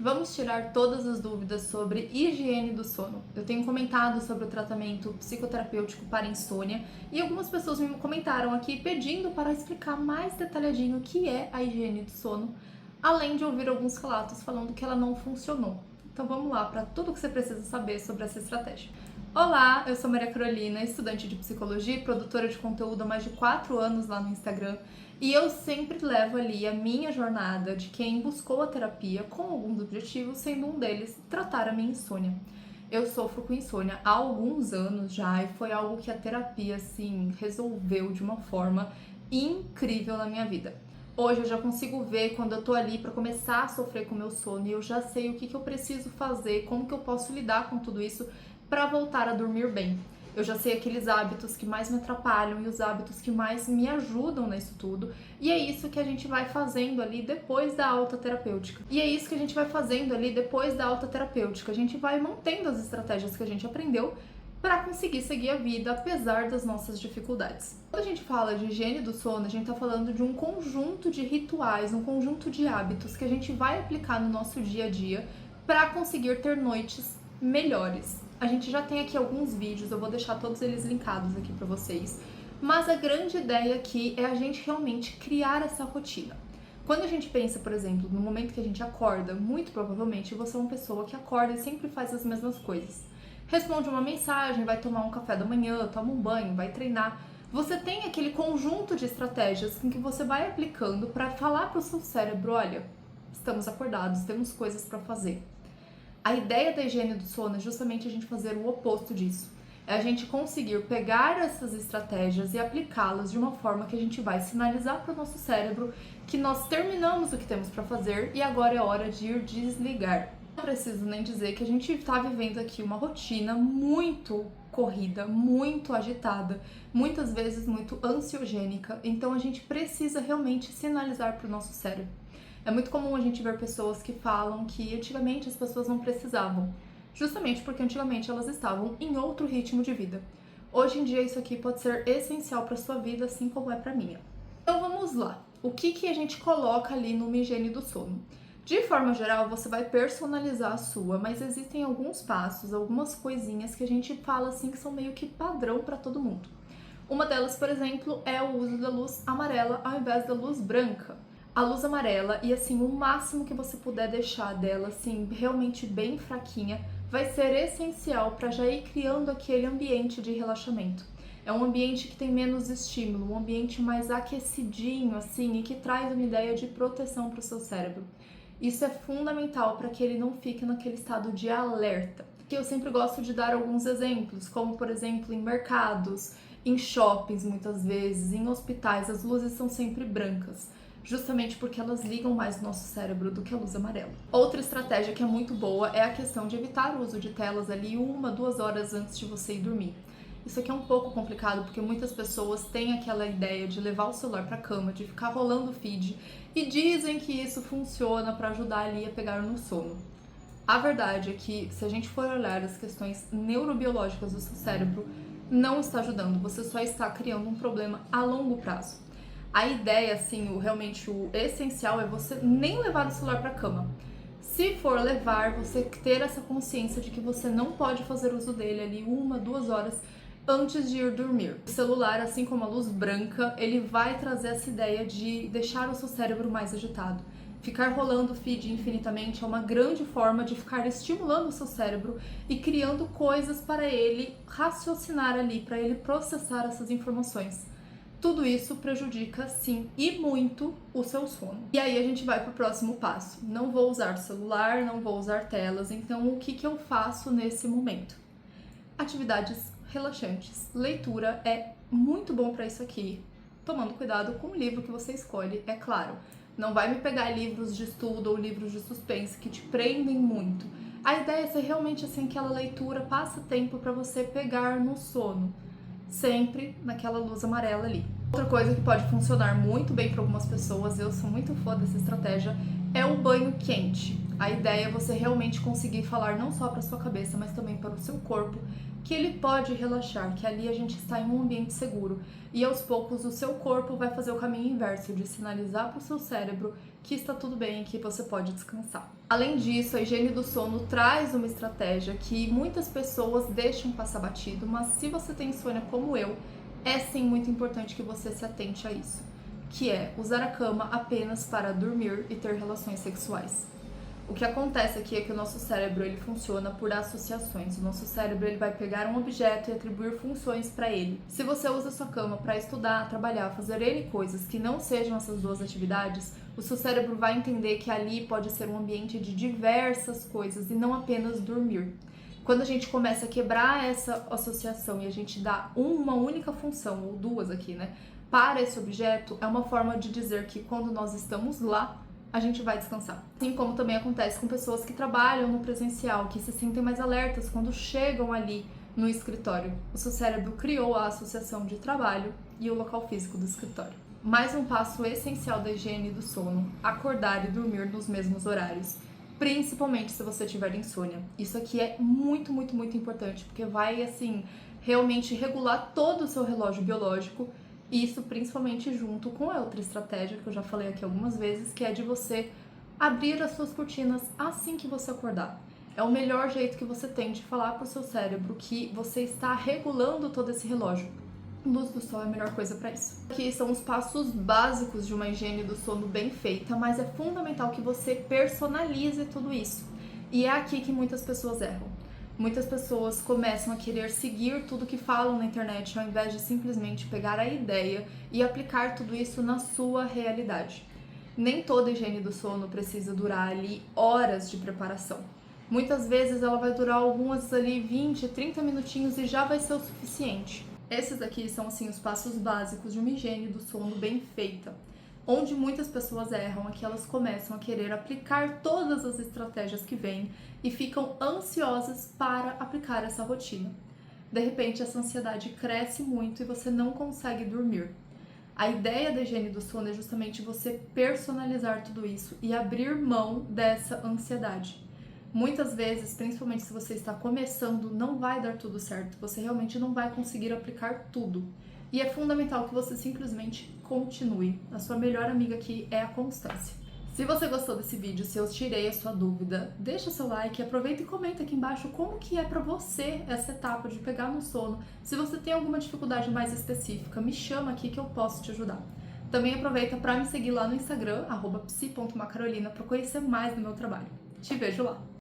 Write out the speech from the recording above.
Vamos tirar todas as dúvidas sobre higiene do sono. Eu tenho comentado sobre o tratamento psicoterapêutico para insônia e algumas pessoas me comentaram aqui pedindo para explicar mais detalhadinho o que é a higiene do sono, além de ouvir alguns relatos falando que ela não funcionou. Então vamos lá para tudo que você precisa saber sobre essa estratégia. Olá, eu sou Maria Carolina, estudante de psicologia e produtora de conteúdo há mais de 4 anos lá no Instagram. E eu sempre levo ali a minha jornada de quem buscou a terapia com alguns objetivos, sendo um deles tratar a minha insônia. Eu sofro com insônia há alguns anos já e foi algo que a terapia, assim, resolveu de uma forma incrível na minha vida. Hoje eu já consigo ver quando eu tô ali para começar a sofrer com o meu sono e eu já sei o que eu preciso fazer, como que eu posso lidar com tudo isso para voltar a dormir bem. Eu já sei aqueles hábitos que mais me atrapalham e os hábitos que mais me ajudam nisso tudo. E é isso que a gente vai fazendo ali depois da alta terapêutica. A gente vai mantendo as estratégias que a gente aprendeu para conseguir seguir a vida apesar das nossas dificuldades. Quando a gente fala de higiene do sono, a gente está falando de um conjunto de rituais, um conjunto de hábitos que a gente vai aplicar no nosso dia a dia para conseguir ter noites melhores. A gente já tem aqui alguns vídeos, eu vou deixar todos eles linkados aqui para vocês, mas a grande ideia aqui é a gente realmente criar essa rotina. Quando a gente pensa, por exemplo, no momento que a gente acorda, muito provavelmente você é uma pessoa que acorda e sempre faz as mesmas coisas. Responde uma mensagem, vai tomar um café da manhã, toma um banho, vai treinar. Você tem aquele conjunto de estratégias em que você vai aplicando para falar para o seu cérebro, olha, estamos acordados, temos coisas para fazer. A ideia da higiene do sono é justamente a gente fazer o oposto disso. É a gente conseguir pegar essas estratégias e aplicá-las de uma forma que a gente vai sinalizar para o nosso cérebro que nós terminamos o que temos para fazer e agora é hora de ir desligar. Não preciso nem dizer que a gente está vivendo aqui uma rotina muito corrida, muito agitada, muitas vezes muito ansiogênica, então a gente precisa realmente sinalizar para o nosso cérebro. É muito comum a gente ver pessoas que falam que antigamente as pessoas não precisavam, justamente porque antigamente elas estavam em outro ritmo de vida. Hoje em dia isso aqui pode ser essencial para sua vida, assim como é para minha. Então vamos lá. O que a gente coloca ali numa higiene do sono? De forma geral, você vai personalizar a sua, mas existem alguns passos, algumas coisinhas que a gente fala assim que são meio que padrão para todo mundo. Uma delas, por exemplo, é o uso da luz amarela ao invés da luz branca. A luz amarela e assim o máximo que você puder deixar dela assim realmente bem fraquinha vai ser essencial para já ir criando aquele ambiente de relaxamento. É um ambiente que tem menos estímulo, um ambiente mais aquecidinho assim e que traz uma ideia de proteção para o seu cérebro. Isso é fundamental para que ele não fique naquele estado de alerta. Que eu sempre gosto de dar alguns exemplos, como por exemplo em mercados, em shoppings muitas vezes, em hospitais, as luzes são sempre brancas, justamente porque elas ligam mais o nosso cérebro do que a luz amarela. Outra estratégia que é muito boa é a questão de evitar o uso de telas ali 1-2 horas antes de você ir dormir. Isso aqui é um pouco complicado porque muitas pessoas têm aquela ideia de levar o celular para a cama, de ficar rolando o feed e dizem que isso funciona para ajudar ali a pegar no sono. A verdade é que se a gente for olhar as questões neurobiológicas do seu cérebro, não está ajudando, você só está criando um problema a longo prazo. A ideia, assim, realmente o essencial é você nem levar o celular para a cama. Se for levar, você ter essa consciência de que você não pode fazer uso dele ali 1-2 horas antes de ir dormir. O celular, assim como a luz branca, ele vai trazer essa ideia de deixar o seu cérebro mais agitado. Ficar rolando o feed infinitamente é uma grande forma de ficar estimulando o seu cérebro e criando coisas para ele raciocinar ali, para ele processar essas informações. Tudo isso prejudica, sim, e muito o seu sono. E aí a gente vai para o próximo passo. Não vou usar celular, não vou usar telas, então o que eu faço nesse momento? Atividades relaxantes. Leitura é muito bom para isso aqui, tomando cuidado com o livro que você escolhe, é claro. Não vai me pegar livros de estudo ou livros de suspense que te prendem muito. A ideia é ser realmente assim aquela leitura passa tempo para você pegar no sono, sempre naquela luz amarela ali. Outra coisa que pode funcionar muito bem para algumas pessoas, eu sou muito fã dessa estratégia, é o banho quente. A ideia é você realmente conseguir falar não só para sua cabeça, mas também para o seu corpo, que ele pode relaxar, que ali a gente está em um ambiente seguro. E aos poucos o seu corpo vai fazer o caminho inverso, de sinalizar para o seu cérebro que está tudo bem, que você pode descansar. Além disso, a higiene do sono traz uma estratégia que muitas pessoas deixam passar batido, mas se você tem insônia como eu, é sim muito importante que você se atente a isso, que é usar a cama apenas para dormir e ter relações sexuais. O que acontece aqui é que o nosso cérebro ele funciona por associações. O nosso cérebro ele vai pegar um objeto e atribuir funções para ele. Se você usa a sua cama para estudar, trabalhar, fazer N coisas que não sejam essas duas atividades, o seu cérebro vai entender que ali pode ser um ambiente de diversas coisas e não apenas dormir. Quando a gente começa a quebrar essa associação e a gente dá uma única função, ou duas aqui, né, para esse objeto, é uma forma de dizer que quando nós estamos lá, a gente vai descansar. Assim como também acontece com pessoas que trabalham no presencial, que se sentem mais alertas quando chegam ali no escritório. O seu cérebro criou a associação de trabalho e o local físico do escritório. Mais um passo essencial da higiene do sono: acordar e dormir nos mesmos horários, principalmente se você tiver insônia. Isso aqui é muito, muito, muito importante, porque vai, assim, realmente regular todo o seu relógio biológico. Isso principalmente junto com a outra estratégia que eu já falei aqui algumas vezes, que é de você abrir as suas cortinas assim que você acordar. É o melhor jeito que você tem de falar para o seu cérebro que você está regulando todo esse relógio. Luz do sol é a melhor coisa para isso. Aqui são os passos básicos de uma higiene do sono bem feita, mas é fundamental que você personalize tudo isso. E é aqui que muitas pessoas erram. Muitas pessoas começam a querer seguir tudo que falam na internet ao invés de simplesmente pegar a ideia e aplicar tudo isso na sua realidade. Nem toda higiene do sono precisa durar ali horas de preparação. Muitas vezes ela vai durar algumas ali 20, 30 minutinhos e já vai ser o suficiente. Esses aqui são assim os passos básicos de uma higiene do sono bem feita. Onde muitas pessoas erram é que elas começam a querer aplicar todas as estratégias que vêm e ficam ansiosas para aplicar essa rotina. De repente, essa ansiedade cresce muito e você não consegue dormir. A ideia da higiene do sono é justamente você personalizar tudo isso e abrir mão dessa ansiedade. Muitas vezes, principalmente se você está começando, não vai dar tudo certo, você realmente não vai conseguir aplicar tudo. E é fundamental que você simplesmente continue. A sua melhor amiga aqui é a constância. Se você gostou desse vídeo, se eu tirei a sua dúvida, deixa o seu like, aproveita e comenta aqui embaixo como que é pra você essa etapa de pegar no sono. Se você tem alguma dificuldade mais específica, me chama aqui que eu posso te ajudar. Também aproveita para me seguir lá no Instagram, @psi.macarolina, para conhecer mais do meu trabalho. Te vejo lá!